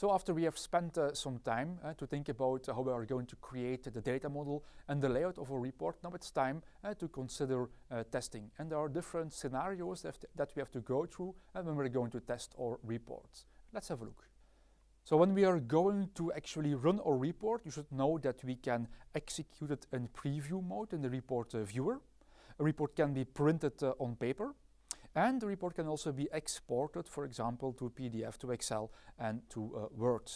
So after we have spent some time to think about how we are going to create the data model and the layout of our report, now it's time to consider testing. And there are different scenarios that we have to go through when we're going to test our reports. Let's have a look. So when we are going to actually run our report, you should know that we can execute it in preview mode in the report viewer. A report can be printed on paper. And the report can also be exported, for example, to PDF, to Excel, and to Word.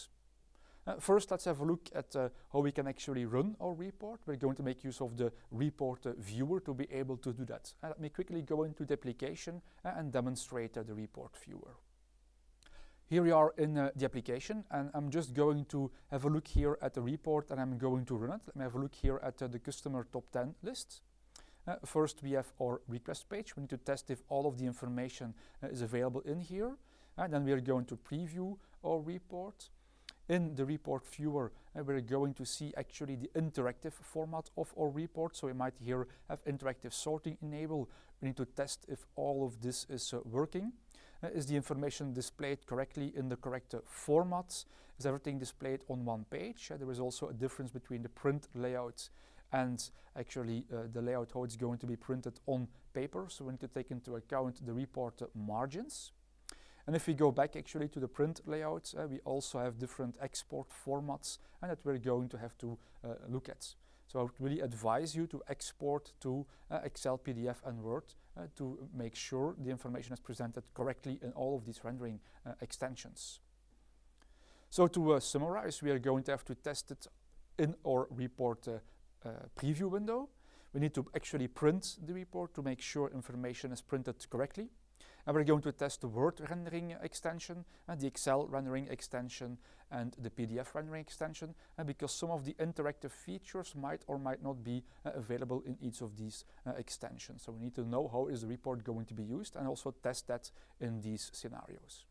First, let's have a look at how we can actually run our report. We're going to make use of the report viewer to be able to do that. Let me quickly go into the application and demonstrate the report viewer. Here we are in the application, and I'm just going to have a look here at the report, and I'm going to run it. Let me have a look here at the customer top 10 list. First, we have our request page. We need to test if all of the information is available in here. Then we are going to preview our report. In the report viewer, we're going to see actually the interactive format of our report. So we might here have interactive sorting enabled. We need to test if all of this is working. Is the information displayed correctly in the correct formats? Is everything displayed on one page? There is also a difference between the print layout and actually the layout, how it's going to be printed on paper. So we need to take into account the report margins. And if we go back actually to the print layout, we also have different export formats and that we're going to have to look at. So I would really advise you to export to Excel, PDF and Word to make sure the information is presented correctly in all of these rendering extensions. So to summarize, we are going to have to test it in our report preview window. We need to actually print the report to make sure information is printed correctly. And we're going to test the Word rendering extension, the Excel rendering extension, and the PDF rendering extension, because some of the interactive features might or might not be available in each of these extensions. So we need to know how is the report going to be used and also test that in these scenarios.